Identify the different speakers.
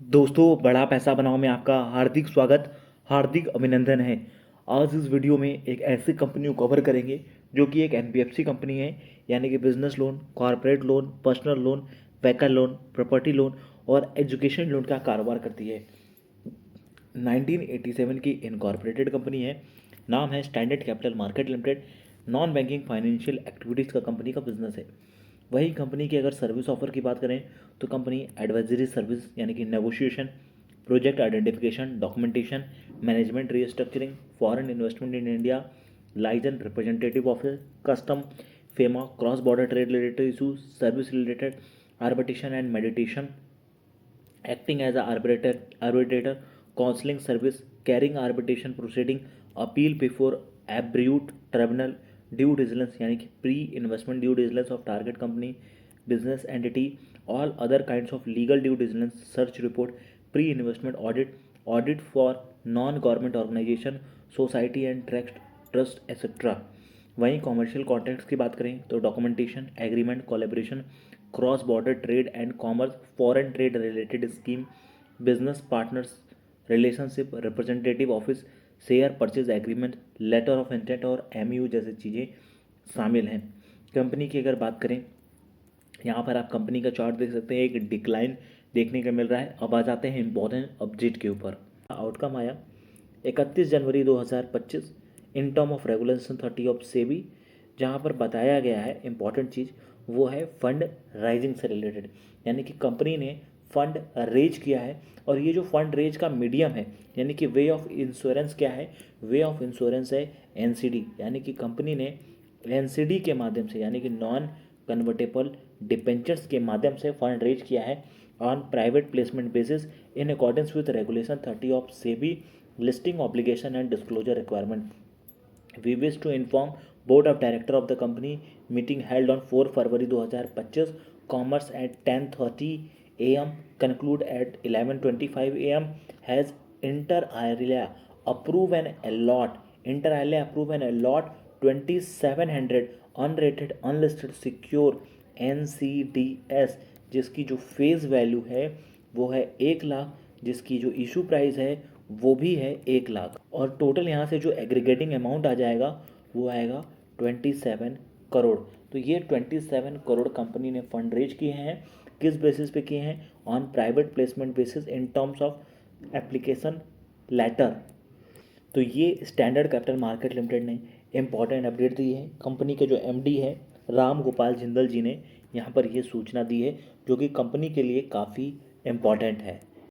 Speaker 1: दोस्तों, बड़ा पैसा बनाओ में आपका हार्दिक स्वागत, हार्दिक अभिनंदन है। आज इस वीडियो में एक ऐसी कंपनी को कवर करेंगे जो कि एक एनबीएफसी कंपनी है, यानी कि business loan, corporate loan, personal loan, vehicle loan, property loan और एजुकेशन लोन का कारोबार करती है। 1987 की इनकॉर्पोरेटेड कंपनी है। नाम है standard capital market limited. Non banking financial activities का कंपनी का बिजनेस है। वही कंपनी की अगर सर्विस ऑफर की बात करें तो कंपनी एडवाइजरी सर्विस यानी कि negotiation, project identification, documentation, management restructuring, foreign investment in India, liaison representative office, custom, FEMA, cross border trade related issues, service related arbitration and meditation, acting as an arbitrator, counseling service, carrying arbitration proceeding, appeal before abrute tribunal, due diligence यानी कि pre investment due diligence of target company, business entity, all other kinds of legal due diligence, search report, pre investment audit, audit for non government organisation, society and trust etcetera. वहीं commercial contracts की बात करें तो documentation, agreement, collaboration, cross border trade and commerce, foreign trade related scheme, business partners relationship, representative office, share purchase agreement, letter of intent और MU जैसी चीज़ें शामिल हैं। कंपनी की अगर बात करें, यहाँ पर आप कंपनी का चार्ट देख सकते हैं, एक डिक्लाइन देखने को मिल रहा है। अब आ जाते हैं इंपॉर्टेंट अपडेट के ऊपर। आउटकम आया 31 जनवरी 2025 in term of regulation 30 of SEBI, जहाँ पर बताया गया है इंपॉर्टेंट चीज़ वो है फंड राइजिंग से रिलेटेड, यानी कि कंपनी ने फंड रेज किया है। और ये जो फंड रेज का मीडियम है यानी कि वे ऑफ इंश्योरेंस क्या है, वे ऑफ इंश्योरेंस है एनसीडी, यानी कि कंपनी ने एनसीडी के माध्यम से यानी कि नॉन कन्वर्टेबल डिपेंचर्स के माध्यम से फंड रेज किया है on private placement basis in accordance with regulation 30 of SEBI listing obligation and disclosure requirement. We wish to inform board of director of the company meeting held on 4 February 2025 commerce at 10:30 am conclude at 11:25 am has inter alia approve and allot 2700 unrated unlisted secure NCDS, जिसकी जो face value है वो है 1 लाख, जिसकी जो issue price है वो भी है 1 लाख, और टोटल यहाँ से जो एग्रीगेटिंग अमाउंट आ जाएगा वो आएगा 27 करोड़। तो ये 27 करोड़ कंपनी ने फंड रेज किए हैं। किस बेसिस पे किए हैं? On private placement basis in terms of application letter. तो ये स्टैंडर्ड कैपिटल मार्केट लिमिटेड ने इम्पॉर्टेंट अपडेट दी है। कंपनी के जो एमडी है राम गोपाल जिंदल जी ने यहाँ पर ये सूचना दी है, जो कि कंपनी के लिए काफ़ी इम्पॉर्टेंट है।